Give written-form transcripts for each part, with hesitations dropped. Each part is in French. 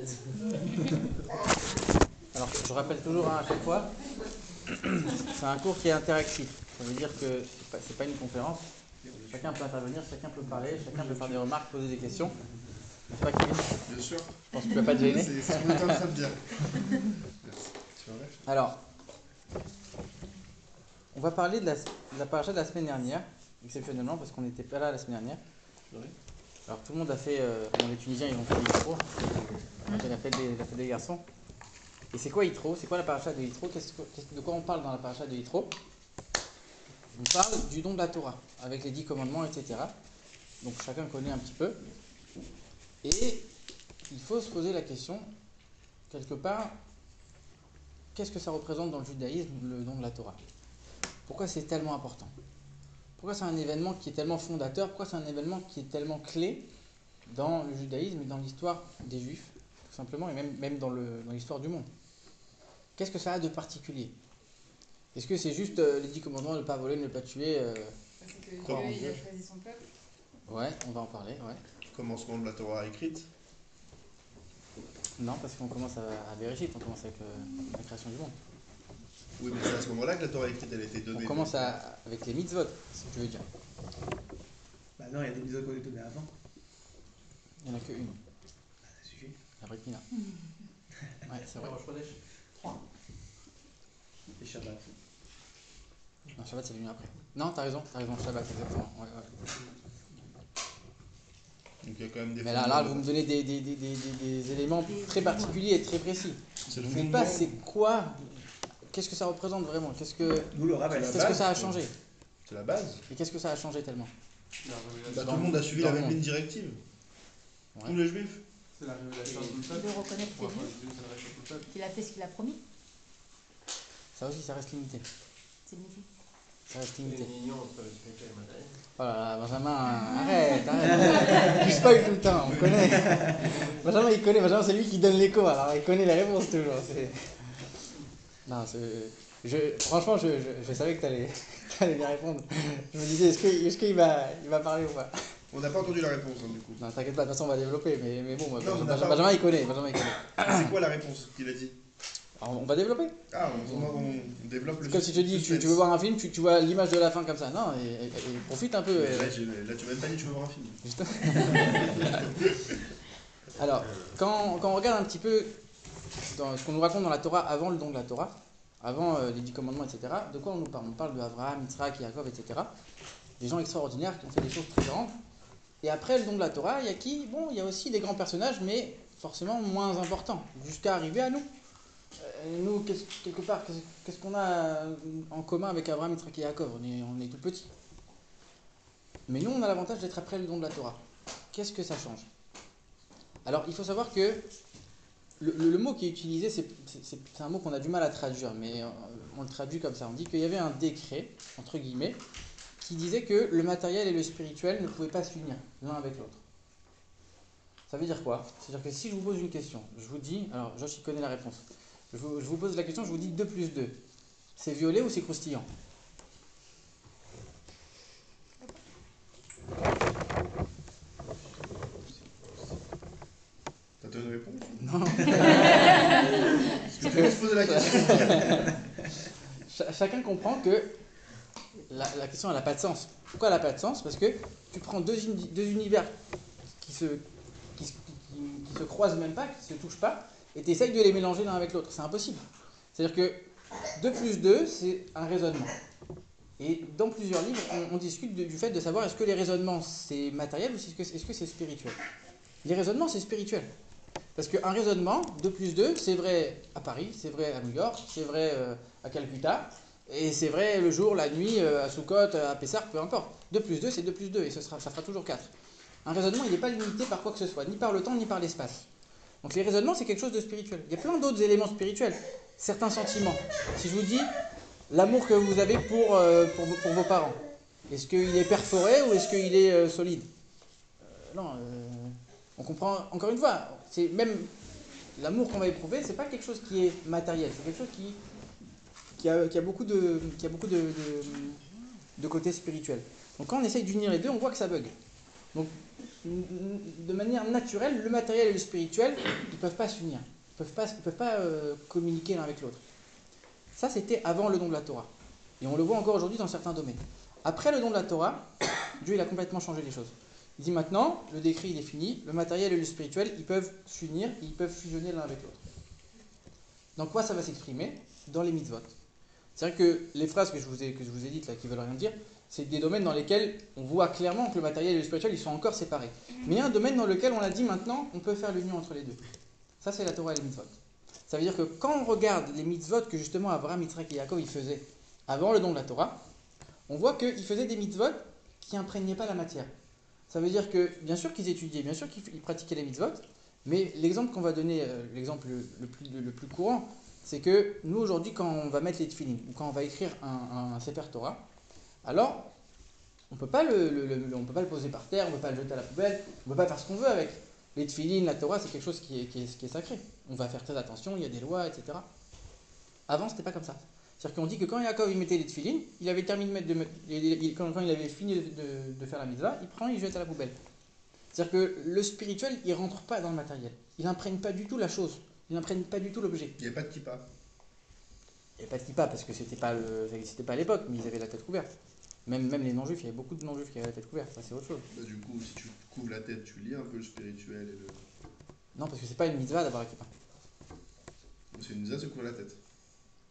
direct. Alors, je rappelle toujours à chaque fois, c'est un cours qui est interactif. Ça veut dire que c'est pas une conférence. Chacun peut intervenir, chacun peut parler, chacun peut faire des remarques, poser des questions. N'est-ce pas, Kevin? Bien sûr. Je pense que tu ne vas pas te gêner. C'est ce qu'on est en train de dire. Alors, on va parler de la paracha de la semaine dernière, exceptionnellement, parce qu'on n'était pas là la semaine dernière. Alors, tout le monde a fait, les Tunisiens, ils ont fait Yitro. Il a fait des garçons. Et c'est quoi Yitro? C'est quoi la paracha de Yitro? De quoi on parle dans la paracha de Yitro? On parle du don de la Torah, avec les 10 commandements, etc. Donc, chacun connaît un petit peu. Et il faut se poser la question, quelque part, qu'est-ce que ça représente dans le judaïsme, le don de la Torah? Pourquoi c'est tellement important? Pourquoi c'est un événement qui est tellement fondateur? Pourquoi c'est un événement qui est tellement clé dans le judaïsme et dans l'histoire des Juifs, tout simplement, et même dans l'histoire du monde? Qu'est-ce que ça a de particulier? Est-ce que c'est juste les 10 commandements, ne pas voler, ne pas tuer C'est que Dieu, il a choisi son peuple. Ouais, on va en parler, ouais. Commencement de la Torah écrite. Non, parce qu'on commence à Bereshit, on commence avec la création du monde. Oui, mais c'est à ce moment-là que la Torah écrite, elle a été donnée. On commence avec les mitzvot, si tu veux dire. Bah non, il y a des épisodes qu'on est donnés avant. Il n'y en a qu'une, Bah ça suffit. la Brit Mila. Ouais, c'est vrai. Les Shabbats. Non, Shabbat, c'est venu après. Non, t'as raison, Shabbat, exactement. Ouais. Donc il y a quand même des Mais là, vous me donnez des éléments très particuliers et très précis. C'est Je le ne sais fondement. pas c'est quoi, qu'est-ce que ça représente vraiment, qu'est-ce que Nous, le rappel. C'est la ça a base, changé, C'est la base. et qu'est-ce que ça a changé tellement. Bah, tout le monde a suivi dans la le même monde. ligne directive. Ouais. Tous les juifs. C'est la révélation de tout le Il peuple. veut reconnaître Pour ses Dieu dieux, s'adresse à tout le peuple. qu'il a fait ce qu'il a promis. Ça aussi, ça reste limité. C'est magnifique. Ça reste C'est limité. mignon entre le spirituel et le matériel. Oh là là, Benjamin, arrête. Tu spoil tout le temps, on connaît. Benjamin, il connaît, Benjamin, c'est lui qui donne l'écho, alors il connaît les réponses toujours. Non, franchement, je savais que t'allais bien répondre. Je me disais, est-ce qu'il va parler ou pas? On n'a pas entendu la réponse, hein, du coup. Non, t'inquiète pas, de toute façon, on va développer, mais bon, Non, on n'a Benjamin, pas- il connaît. C'est quoi la réponse qu'il a dit? Alors, on va développer. Ah, on développe le C'est comme si je te dis, tu veux voir un film, tu vois l'image de la fin comme ça. Non, et profite un peu. Mais là, tu m'as même pas dit que tu veux voir un film. Juste- Alors, quand on regarde un petit peu dans ce qu'on nous raconte dans la Torah avant le don de la Torah, avant les 10 commandements, etc., de quoi on nous parle? On parle de Abraham, Yitzhak, Yaakov, etc. Des gens extraordinaires qui ont fait des choses très grandes. Et après le don de la Torah, il y a qui? Bon, il y a aussi des grands personnages, mais forcément moins importants, jusqu'à arriver à nous. Nous, quelque part, qu'est-ce qu'on a en commun avec Abraham, Yitzhak et Yaakov? On est tout petits. Mais nous, on a l'avantage d'être après le don de la Torah. Qu'est-ce que ça change? Alors, il faut savoir que le mot qui est utilisé, c'est un mot qu'on a du mal à traduire, mais on le traduit comme ça. On dit qu'il y avait un décret, entre guillemets, qui disait que le matériel et le spirituel ne pouvaient pas s'unir l'un avec l'autre. Ça veut dire quoi? C'est-à-dire que si je vous pose une question, je vous dis, alors Josh il connaît la réponse, je vous pose la question, je vous dis 2 plus 2. C'est violet ou c'est croustillant? T'as donné une réponse? Non. Parce que tu peux se poser la question. Chacun comprend que la question n'a pas de sens. Pourquoi elle n'a pas de sens? Parce que tu prends deux univers qui se croisent même pas, qui se touchent pas, et tu essayes de les mélanger l'un avec l'autre. C'est impossible. C'est-à-dire que 2 plus 2, c'est un raisonnement. Et dans plusieurs livres, on discute du fait de savoir est-ce que les raisonnements c'est matériel ou est-ce que c'est spirituel. Les raisonnements c'est spirituel. Parce qu'un raisonnement, 2 plus 2, c'est vrai à Paris, c'est vrai à New York, c'est vrai à Calcutta, et c'est vrai le jour, la nuit, à Sukkot, à Pessah, peu importe. 2 plus 2, c'est 2 plus 2, et ça fera toujours 4. Un raisonnement, il n'est pas limité par quoi que ce soit, ni par le temps, ni par l'espace. Donc les raisonnements, c'est quelque chose de spirituel. Il y a plein d'autres éléments spirituels, certains sentiments. Si je vous dis l'amour que vous avez pour vos parents, est-ce qu'il est perforé ou est-ce qu'il est solide? Non, on comprend, encore une fois, c'est même l'amour qu'on va éprouver, c'est pas quelque chose qui est matériel, c'est quelque chose qui a beaucoup de côté spirituel. Donc quand on essaye d'unir les deux, on voit que ça bug. Donc, de manière naturelle, le matériel et le spirituel, ils ne peuvent pas s'unir. Ils ne peuvent pas communiquer l'un avec l'autre. Ça, c'était avant le don de la Torah. Et on le voit encore aujourd'hui dans certains domaines. Après le don de la Torah, Dieu il a complètement changé les choses. Il dit maintenant, le décret il est fini, le matériel et le spirituel, ils peuvent s'unir, ils peuvent fusionner l'un avec l'autre. Dans quoi ça va s'exprimer? Dans les mitzvot. C'est-à-dire que les phrases que je vous ai dites là, qui veulent rien dire, c'est des domaines dans lesquels on voit clairement que le matériel et le spirituel, ils sont encore séparés. Mais il y a un domaine dans lequel on a dit maintenant, on peut faire l'union entre les deux. Ça, c'est la Torah et les mitzvot. Ça veut dire que quand on regarde les mitzvot que justement Abraham, Yitzhak et Yaakov ils faisaient avant le don de la Torah, on voit qu'ils faisaient des mitzvot qui n'imprégnaient pas la matière. Ça veut dire que, bien sûr qu'ils étudiaient, bien sûr qu'ils pratiquaient les mitzvot, mais l'exemple qu'on va donner, l'exemple le plus courant, c'est que nous aujourd'hui, quand on va mettre les tefillin, ou quand on va écrire un Sefer Torah, alors on ne peut pas le poser par terre, on ne peut pas le jeter à la poubelle, on ne peut pas faire ce qu'on veut avec. Les tefillin, la Torah, c'est quelque chose qui est sacré. On va faire très attention, il y a des lois, etc. Avant, c'était pas comme ça. C'est-à-dire qu'on dit que quand Yaakov il mettait les tefillin, il avait terminé quand il avait fini de faire la mitzvah, il prend, il jette à la poubelle. C'est-à-dire que le spirituel, il rentre pas dans le matériel. Il n'imprègne pas du tout la chose. Il n'imprègne pas du tout l'objet. Il n'y a pas de kippa. Il n'y avait pas de kippa parce que ça n'existait pas à l'époque, mais ils avaient la tête couverte. Même les non-juifs, il y avait beaucoup de non-juifs qui avaient la tête couverte. Ça, c'est autre chose. Bah, du coup, si tu couvres la tête, tu lis un peu le spirituel et le. Non, parce que c'est pas une mitzvah d'avoir la kippa. C'est une mitzvah de se couvrir la tête.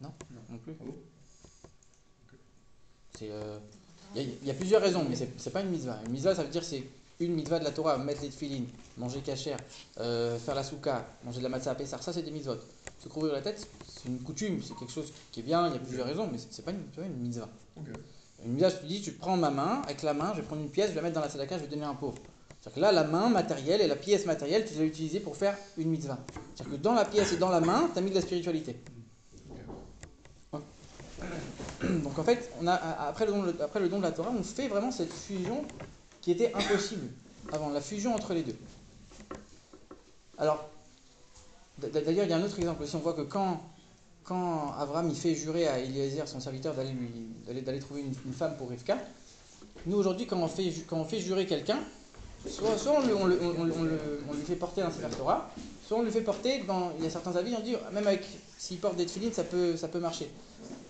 Non plus. Ah bon? Il y a plusieurs raisons, mais c'est pas une mitzvah. Une mitzvah, ça veut dire c'est une mitzvah de la Torah, mettre les tefillin, manger kasher, faire la souka, manger de la matzah à Pessah, ça c'est des mitzvot. Se couvrir la tête, c'est une coutume, c'est quelque chose qui est bien, il y a plusieurs raisons, mais c'est pas une mitzvah. Ok. Une mitzvah, je te dis, tu prends ma main, avec la main, je vais prendre une pièce, je vais la mettre dans la sadaka, je vais donner à un pauvre. C'est-à-dire que là, la main matérielle et la pièce matérielle, tu les as utilisées pour faire une mitzvah. C'est-à-dire que dans la pièce et dans la main, tu as mis de la spiritualité. Donc en fait, après le don de la Torah, on fait vraiment cette fusion qui était impossible avant, la fusion entre les deux. Alors, d'ailleurs, il y a un autre exemple aussi. On voit que quand Abraham il fait jurer à Eliezer, son serviteur, d'aller trouver une femme pour Rivka, nous aujourd'hui, quand on fait jurer quelqu'un, soit on lui fait porter un Sefer Torah, soit on lui fait porter, il y a certains avis, on dit, même s'il porte des tefillin, ça peut marcher.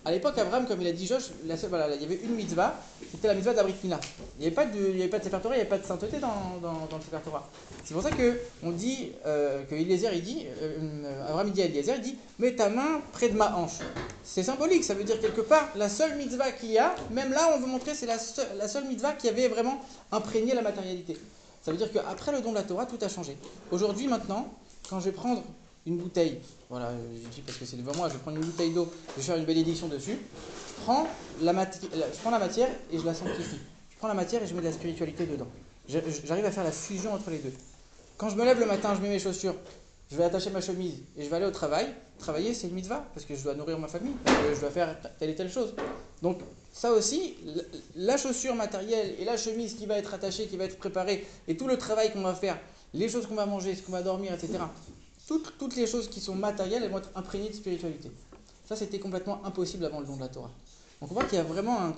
À l'époque, Abraham, comme il a dit Josh, il y avait une mitzvah, c'était la mitzvah d'Abrit Mila. Il n'y avait pas de Sefer Torah, il n'y avait pas de sainteté dans le Sefer Torah. C'est pour ça qu'on dit que Eliezer, Abraham il dit à Eliezer, il dit mets ta main près de ma hanche. C'est symbolique, ça veut dire quelque part, la seule mitzvah qu'il y a, même là on veut montrer c'est la seule mitzvah qui avait vraiment imprégné la matérialité. Ça veut dire qu'après le don de la Torah, tout a changé. Aujourd'hui, maintenant, quand je vais prendre une bouteille, voilà, je dis parce que c'est devant moi, je vais prendre une bouteille d'eau, je vais faire une bénédiction dessus, je prends la matière et je la sanctifie. Je prends la matière et je mets de la spiritualité dedans. J'arrive à faire la fusion entre les deux. Quand je me lève le matin, je mets mes chaussures, je vais attacher ma chemise et je vais aller au travail. Travailler, c'est une mitzvah, parce que je dois nourrir ma famille, parce que je dois faire telle et telle chose. Donc ça aussi, la chaussure matérielle et la chemise qui va être attachée, qui va être préparée, et tout le travail qu'on va faire, les choses qu'on va manger, ce qu'on va dormir, etc. Toutes les choses qui sont matérielles, elles vont être imprégnées de spiritualité. Ça, c'était complètement impossible avant le don de la Torah. Donc on voit qu'il y a vraiment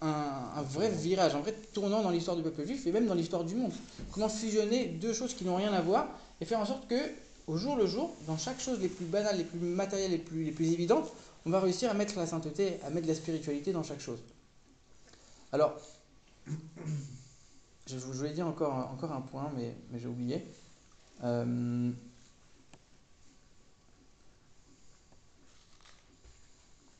un vrai virage, un vrai tournant dans l'histoire du peuple juif et même dans l'histoire du monde. Comment fusionner deux choses qui n'ont rien à voir et faire en sorte que, au jour le jour, dans chaque chose les plus banales, les plus matérielles, les plus évidentes, on va réussir à mettre la sainteté, à mettre de la spiritualité dans chaque chose. Alors, je voulais dire encore un point, mais j'ai oublié.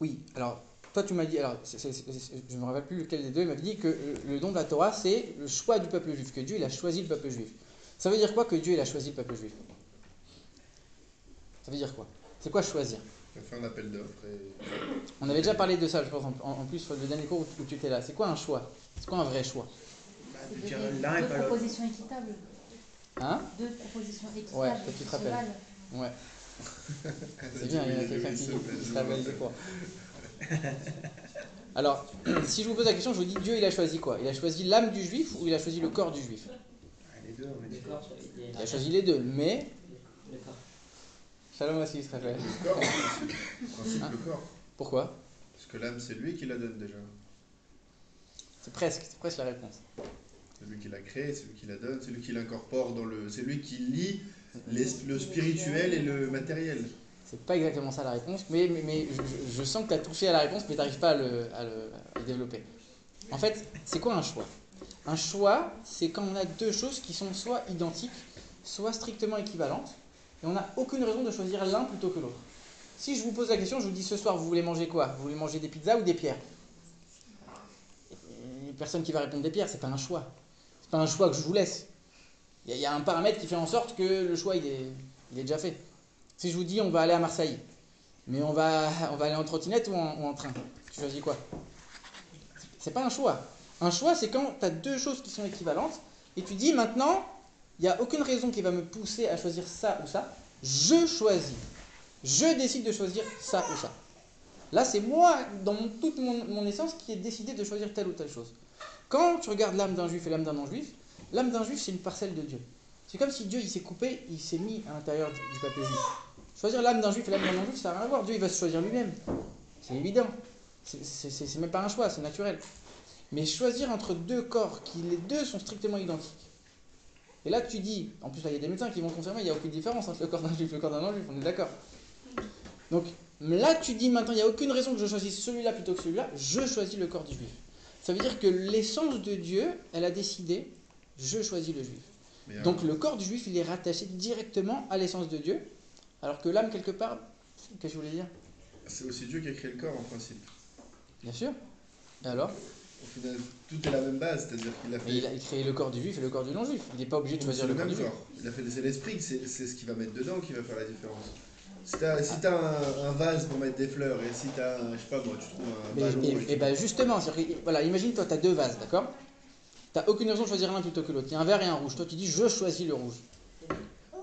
Oui, alors, toi tu m'as dit, alors je ne me rappelle plus lequel des deux, il m'avait dit que le don de la Torah, c'est le choix du peuple juif, que Dieu il a choisi le peuple juif. Ça veut dire quoi que Dieu il a choisi le peuple juif? Ça veut dire quoi? C'est quoi choisir? On fait un appel d'offres et. On avait déjà parlé de ça, je pense, en plus, le dernier cours où tu étais là. C'est quoi un choix? C'est quoi un vrai choix? C'est dire deux l'un et pas l'autre. propositions équitables. Hein? Deux propositions équitables. Ouais, toi tu te qui se rappelles. valent. Ouais, c'est bien, il y a quelqu'un qui se rappelle de quoi. Alors, si je vous pose la question, je vous dis Dieu il a choisi quoi? Il a choisi l'âme du juif ou il a choisi le corps du juif? Les deux, on est d'accord. Il a choisi les deux, mais. Shalom aussi, il se rappelle. Le corps, en principe, le corps. Pourquoi? Parce que l'âme, c'est lui qui la donne déjà. C'est presque la réponse. C'est lui qui l'a créé, c'est lui qui la donne, c'est lui qui l'incorpore dans le. C'est lui qui lie le spirituel et le matériel. C'est pas exactement ça la réponse, mais je sens que tu as touché à la réponse, mais tu n'arrives pas à le développer. En fait, c'est quoi un choix? Un choix, c'est quand on a deux choses qui sont soit identiques, soit strictement équivalentes, et on n'a aucune raison de choisir l'un plutôt que l'autre. Si je vous pose la question, je vous dis ce soir, vous voulez manger quoi? Vous voulez manger des pizzas ou des pierres? Et personne qui va répondre des pierres, c'est pas un choix. C'est pas un choix que je vous laisse. Il y a un paramètre qui fait en sorte que le choix il est déjà fait. Si je vous dis on va aller à Marseille, mais on va aller en trottinette ou en train, tu choisis quoi? C'est pas un choix. Un choix, c'est quand tu as deux choses qui sont équivalentes et tu dis maintenant, il n'y a aucune raison qui va me pousser à choisir ça ou ça. Je choisis. Je décide de choisir ça ou ça. Là, c'est moi, dans toute mon essence, qui ai décidé de choisir telle ou telle chose. Quand tu regardes l'âme d'un juif et l'âme d'un non-juif, l'âme d'un juif, c'est une parcelle de Dieu. C'est comme si Dieu il s'est coupé, il s'est mis à l'intérieur du peuple juif. Choisir l'âme d'un juif et l'âme d'un non-juif, ça n'a rien à voir. Dieu, il va se choisir lui-même. C'est évident. C'est même pas un choix, c'est naturel. Mais choisir entre deux corps qui les deux sont strictement identiques. Et là, tu dis, en plus, là, il y a des médecins qui vont confirmer, il n'y a aucune différence entre le corps d'un juif et le corps d'un non-juif, on est d'accord. Donc là, tu dis maintenant, il n'y a aucune raison que je choisisse celui-là plutôt que celui-là, je choisis le corps du juif. Ça veut dire que l'essence de Dieu, elle a décidé, je choisis le juif. Donc le corps du juif, il est rattaché directement à l'essence de Dieu, alors que l'âme, quelque part, qu'est-ce que je voulais dire? C'est aussi Dieu qui a créé le corps en principe. Bien sûr. Et alors? Au final, tout est la même base, c'est-à-dire qu'il a fait. Il a créé le corps du juif et le corps du non-juif. Il n'est pas obligé de choisir le corps du juif. Il a fait c'est l'esprit, c'est ce qu'il va mettre dedans qui va faire la différence. Si t'as un vase pour mettre des fleurs et si t'as, je sais pas moi, tu trouves un ballon. Et ben justement, voilà, imagine toi, tu as deux vases, d'accord? Tu n'as aucune raison de choisir l'un plutôt que l'autre. Il y a un vert et un rouge. Toi, tu dis je choisis le rouge.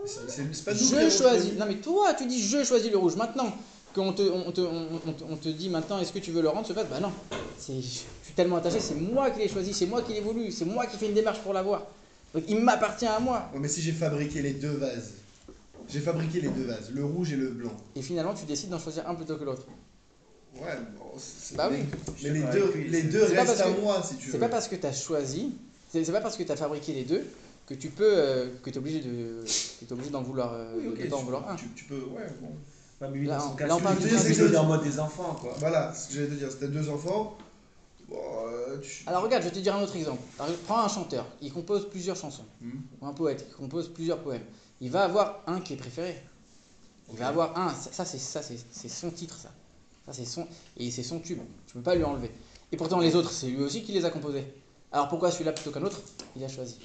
C'est pas nous Je choisis. Non, mais toi, tu dis je choisis le rouge. Maintenant qu'on te dit maintenant, est-ce que tu veux le rendre ce vase? Bah non. Je suis tellement attaché, c'est moi qui l'ai choisi, c'est moi qui l'ai voulu, c'est moi qui fais une démarche pour l'avoir. Donc il m'appartient à moi. Ouais, mais si j'ai fabriqué les deux vases, le rouge et le blanc. Et finalement, tu décides d'en choisir un plutôt que l'autre. Ouais, bon, bah oui. Mais les deux restent à moi, si tu veux. C'est pas parce que tu as choisi, c'est pas parce que tu as fabriqué les deux que tu peux, que tu es obligé d'en vouloir, d'en vouloir un. Tu peux, ouais, bon. Ouais, mais Là, dans ce cas, on parle c'est en mode des enfants, quoi. Voilà, ce que j'allais te dire, si t'as deux enfants, bon, Alors regarde, je vais te dire un autre exemple. Prends un chanteur, il compose plusieurs chansons, ou un poète, il compose plusieurs poèmes. Il va avoir un qui est préféré. Il va avoir un, ça c'est son titre, ça. Ça c'est son tube. Tu peux pas lui enlever. Et pourtant les autres, c'est lui aussi qui les a composés. Alors pourquoi celui-là plutôt qu'un autre? Il a choisi.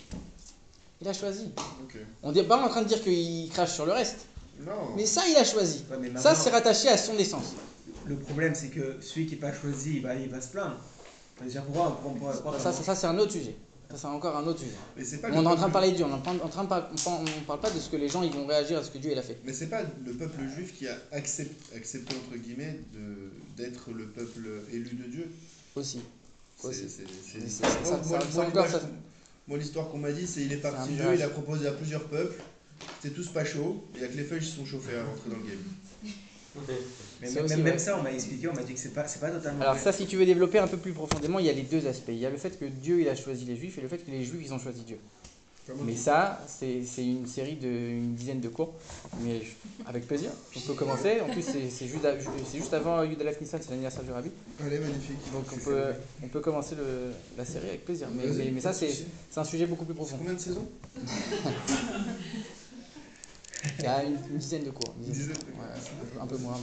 Il a choisi. Okay. On n'est pas en train de dire qu'il crache sur le reste. Non. Mais ça, il a choisi. Ouais, maintenant, ça, c'est rattaché à son essence. Le problème, c'est que celui qui n'est pas choisi, il va se plaindre. Déjà, Ça, c'est un autre sujet. Ça, c'est encore un autre sujet. Mais c'est pas on est en train de parler de Dieu. On parle pas de ce que les gens ils vont réagir à ce que Dieu il a fait. Mais c'est pas le peuple juif qui a accepté entre guillemets d'être le peuple élu de Dieu. Aussi. Moi, l'histoire qu'on m'a dit, c'est il est parti Dieu, il a proposé à plusieurs peuples. C'était tous pas chauds, et que les feuilles se sont chauffées à rentrer dans le game. Mais même ça, on m'a expliqué, on m'a dit que c'est pas totalement. Alors ça, si tu veux développer un peu plus profondément, il y a les deux aspects. Il y a le fait que Dieu il a choisi les Juifs et le fait que les Juifs ils ont choisi Dieu. Mais ça, c'est une série d'une dizaine de cours. Mais avec plaisir, on peut commencer. En plus, c'est juste avant Yudalef Nissan, c'est l'anniversaire du Rabbi. Allez, magnifique. Donc on peut commencer la série avec plaisir. Mais ça, c'est un sujet beaucoup plus profond. Combien de saisons? Il y a une dizaine de cours. Un peu moins.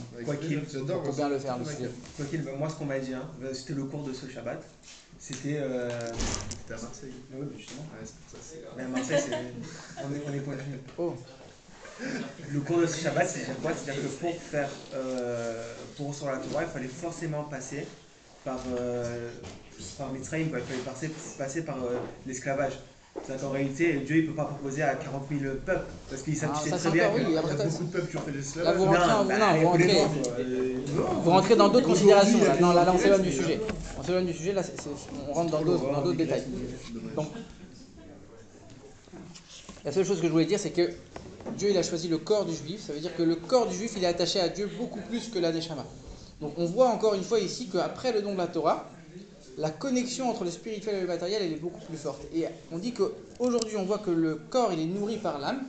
J'adore. Pour bien le faire, le sujet. Quoi qu'il, moi, ce qu'on m'a dit, c'était le cours de ce Shabbat. C'était. C'était à Marseille. Oui, justement. Ouais, c'est pour ça. Mais à Marseille, on est pointu. Oh. Le cours de ce Shabbat, c'est quoi? C'est-à-dire que pour recevoir la Torah, il fallait forcément passer par Mitzrayim, quoi. Il fallait passer par l'esclavage. C'est-à-dire qu'en réalité, Dieu ne peut pas proposer à 40 000 peuples, parce qu'il sait très bien qu'il y a beaucoup de peuples qui ont fait l'esclavage. Vous rentrez dans d'autres considérations. Là, on s'éloigne du sujet. Là, on rentre dans d'autres détails. Donc, la seule chose que je voulais dire, c'est que Dieu il a choisi le corps du juif. Ça veut dire que le corps du juif, il est attaché à Dieu beaucoup plus que la Neshama. Donc, on voit encore une fois ici qu'après le don de la Torah, la connexion entre le spirituel et le matériel, elle est beaucoup plus forte. Et on dit qu'aujourd'hui, on voit que le corps, il est nourri par l'âme.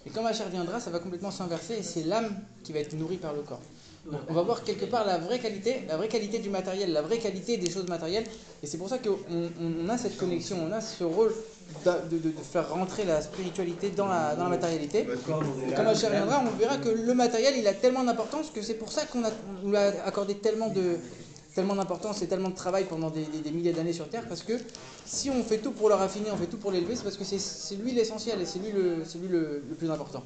Et quand Mashiach viendra, ça va complètement s'inverser et c'est l'âme qui va être nourrie par le corps. Donc on va voir quelque part la vraie qualité du matériel, la vraie qualité des choses matérielles. Et c'est pour ça qu'on a cette connexion, on a ce rôle de faire rentrer la spiritualité dans la matérialité. Et quand Mashiach viendra, on verra que le matériel, il a tellement d'importance que c'est pour ça qu'on lui a accordé tellement d'importance et tellement de travail pendant des milliers d'années sur Terre, parce que si on fait tout pour le raffiner, on fait tout pour l'élever, c'est parce que c'est lui l'essentiel et c'est lui le plus important.